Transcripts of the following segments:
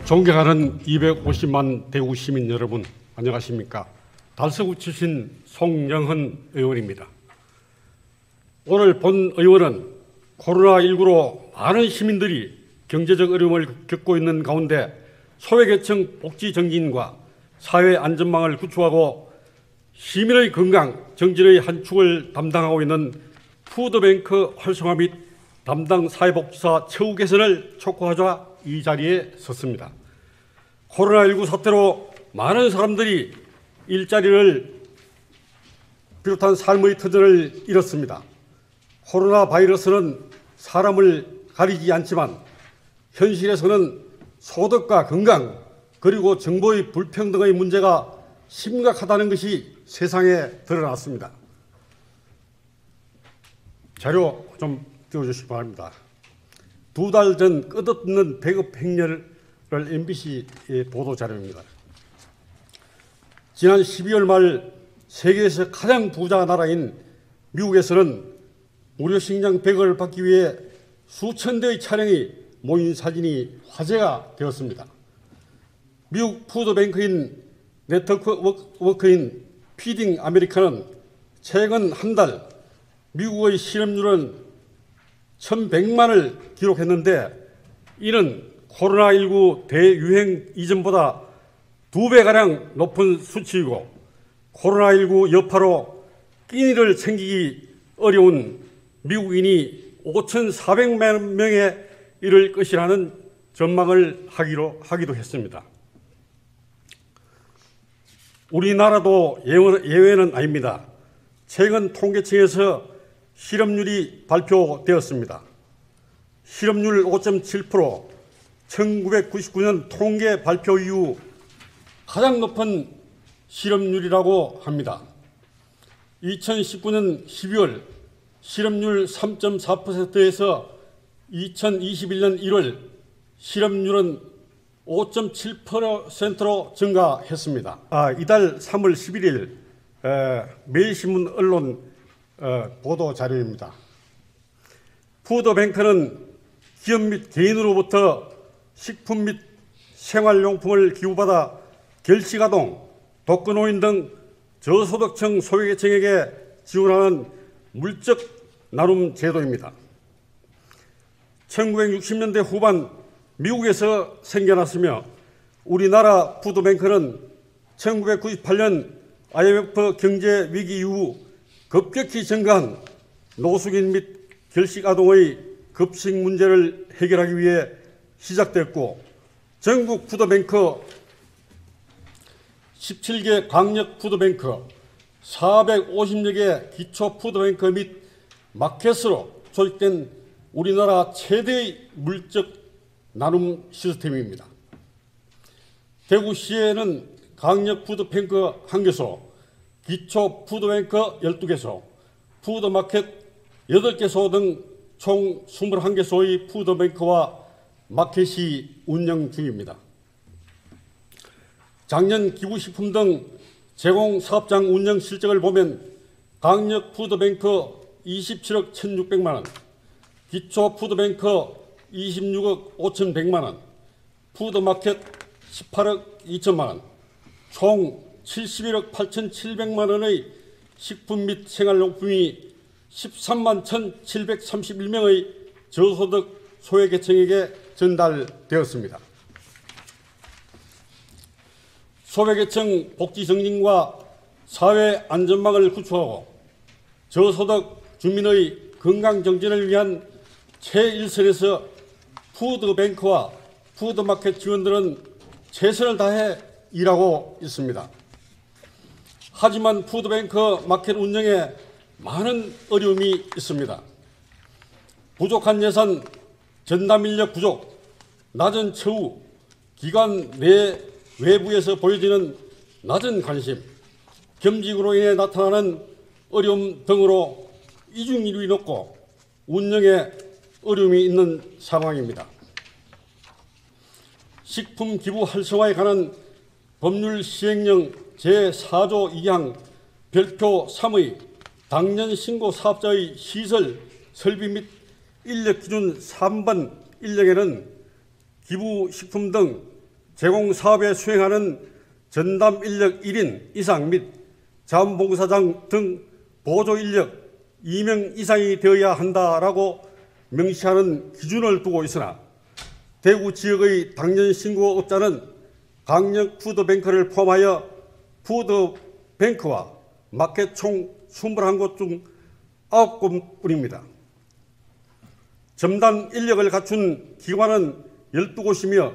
존경하는 250만 대구 시민 여러분, 안녕하십니까? 달서구 출신 송영헌 의원입니다. 오늘 본 의원은 코로나19로 많은 시민들이 경제적 어려움을 겪고 있는 가운데 소외계층 복지 정진과 사회 안전망을 구축하고 시민의 건강, 정진의 한 축을 담당하고 있는 푸드뱅크 활성화 및 담당 사회복지사 처우 개선을 촉구하자 이 자리에 섰습니다. 코로나19 사태로 많은 사람들이 일자리를 비롯한 삶의 터전을 잃었습니다. 코로나 바이러스는 사람을 가리지 않지만 현실에서는 소득과 건강 그리고 정보의 불평등의 문제가 심각하다는 것이 세상에 드러났습니다. 자료 좀 띄워주시기 바랍니다. 2달 전 끝없는 배급 행렬을 MBC 보도 자료입니다. 지난 12월 말 세계에서 가장 부자 나라인 미국에서는 무료 식량 100을 받기 위해 수천 대의 차량이 모인 사진이 화제가 되었습니다. 미국 푸드뱅크인 네트워크인 피딩 아메리카는 최근 한 달 미국의 실업률은 1,100만을 기록했는데 이는 코로나19 대유행 이전보다 2배가량 높은 수치이고 코로나19 여파로 끼니를 챙기기 어려운 미국인이 5,400만 명에 이를 것이라는 전망을 하기도 했습니다. 우리나라도 예외는 아닙니다. 최근 통계청에서 실업률이 발표되었습니다. 실업률 5.7%, 1999년 통계 발표 이후 가장 높은 실업률이라고 합니다. 2019년 12월 실업률 3.4%에서 2021년 1월 실업률은 5.7%로 증가했습니다. 이달 3월 11일 매일신문 언론 보도 자료입니다. 푸드뱅크는 기업 및 개인으로부터 식품 및 생활용품을 기부받아 결식아동, 독거노인 등 저소득층 소외계층에게 지원하는 물적 나눔 제도입니다. 1960년대 후반 미국에서 생겨났으며 우리나라 푸드뱅크는 1998년 IMF 경제 위기 이후 급격히 증가한 노숙인 및 결식아동의 급식 문제를 해결하기 위해 시작됐고 전국 푸드뱅크 17개 광역 푸드뱅크 450여 개 기초 푸드뱅크 및 마켓으로 조직된 우리나라 최대의 물적 나눔 시스템입니다. 대구시에는 광역 푸드뱅크 1개소, 기초 푸드뱅크 12개소, 푸드마켓 8개소 등 총 21개소의 푸드뱅크와 마켓이 운영 중입니다. 작년 기부식품 등 제공 사업장 운영 실적을 보면 광역 푸드뱅크 27억 1,600만 원, 기초 푸드뱅크 26억 5,100만 원, 푸드마켓 18억 2천만 원, 총 71억 8,700만 원의 식품 및 생활용품이 13만 1,731명의 저소득 소외계층에게 전달되었습니다. 소외계층 복지 정진과 사회 안전망을 구축하고 저소득 주민의 건강 정진을 위한 최일선에서 푸드뱅크와 푸드마켓 직원들은 최선을 다해 일하고 있습니다. 하지만 푸드뱅크 마켓 운영에 많은 어려움이 있습니다. 부족한 예산, 전담 인력 부족, 낮은 처우, 기관 내 외부에서 보여지는 낮은 관심, 겸직으로 인해 나타나는 어려움 등으로 이중률이 높고 운영에 어려움이 있는 상황입니다. 식품 기부 활성화에 관한 법률 시행령 제4조 2항 별표 3의 당년 신고 사업자의 시설, 설비 및 인력 기준 3번 인력에는 기부식품 등 제공 사업에 수행하는 전담 인력 1인 이상 및 자원봉사장 등 보조 인력 2명 이상이 되어야 한다라고 명시하는 기준을 두고 있으나 대구 지역의 당년 신고업자는 강력 푸드뱅크를 포함하여 푸드뱅크와 마켓 총 21곳 중 9곳뿐입니다. 첨단 인력을 갖춘 기관은 12곳이며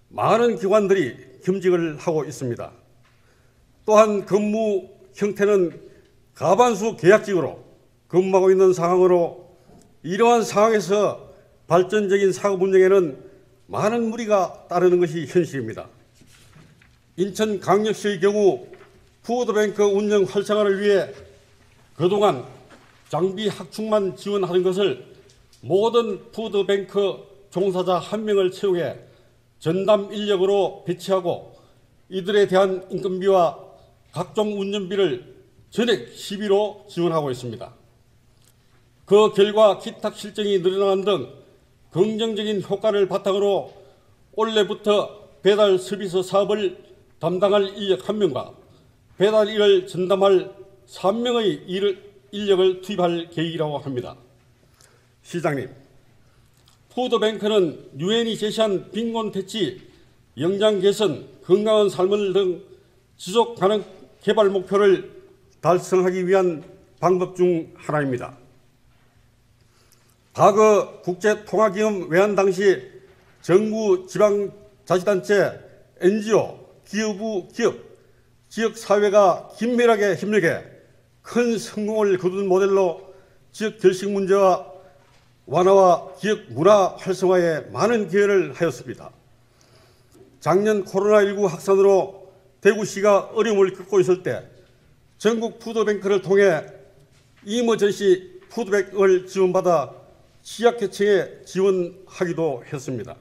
많은 기관들이 겸직을 하고 있습니다. 또한 근무 형태는 가반수 계약직으로 근무하고 있는 상황으로 이러한 상황에서 발전적인 사업 운영에는 많은 무리가 따르는 것이 현실입니다. 인천광역시의 경우 푸드뱅크 운영 활성화를 위해 그동안 장비 확충만 지원하는 것을 모든 푸드뱅크 종사자 1명을 채용해 전담 인력으로 배치하고 이들에 대한 인건비와 각종 운전비를 전액 시비로 지원하고 있습니다. 그 결과 기탁 실적이 늘어난 등 긍정적인 효과를 바탕으로 올해부터 배달 서비스 사업을 담당할 인력 1명과 배달 일을 전담할 3명의 인력을 투입할 계획이라고 합니다. 시장님, 푸드뱅크는 유엔이 제시한 빈곤 퇴치, 영양 개선, 건강한 삶을 등 지속 가능 개발 목표를 달성하기 위한 방법 중 하나입니다. 과거 국제통화기금 외환 당시 정부, 지방자치단체, NGO, 기업부, 기업, 지역사회가 긴밀하게 협력해 큰 성공을 거둔 모델로 지역 결식 문제와 완화와 지역 문화 활성화에 많은 기여를 하였습니다. 작년 코로나19 확산으로 대구시가 어려움을 겪고 있을 때 전국 푸드뱅크를 통해 이머전시 푸드백을 지원받아 취약계층에 지원하기도 했습니다.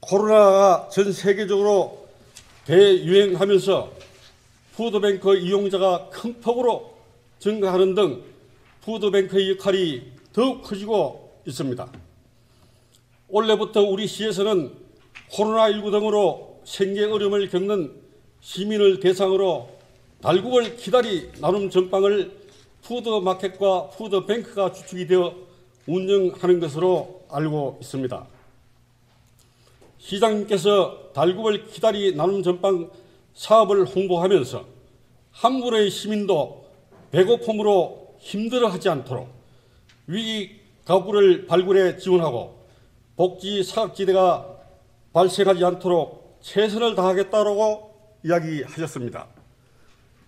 코로나가 전 세계적으로 대유행하면서 푸드뱅크 이용자가 큰 폭으로 증가하는 등 푸드뱅크의 역할이 더욱 커지고 있습니다. 올해부터 우리 시에서는 코로나19 등으로 생계 어려움을 겪는 시민을 대상으로 달국을 기다리 나눔 전방을 푸드마켓과 푸드뱅크가 주축이 되어 운영하는 것으로 알고 있습니다. 시장님께서 달국을 기다리 나눔 전방 사업을 홍보하면서 한 분의 시민도 배고픔으로 힘들어하지 않도록 위기 가구를 발굴해 지원하고 복지 사각지대가 발생하지 않도록 최선을 다하겠다고 이야기하셨습니다.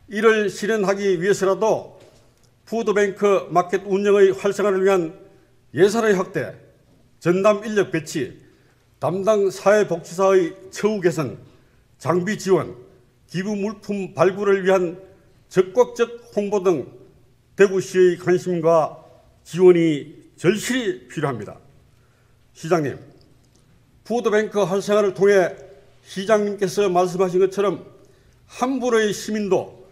이를 실현하기 위해서라도 푸드뱅크 마켓 운영의 활성화를 위한 예산의 확대, 전담 인력 배치, 담당 사회복지사의 처우 개선, 장비 지원, 기부 물품 발굴을 위한 적극적 홍보 등 대구시의 관심과 지원이 절실히 필요합니다. 시장님, 푸드뱅크 활성화를 통해 시장님께서 말씀하신 것처럼 한 분의 시민도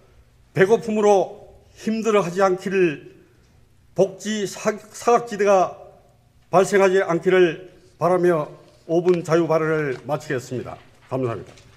배고픔으로 힘들어하지 않기를, 복지 사각지대가 발생하지 않기를 바라며 5분 자유 발언을 마치겠습니다. 감사합니다.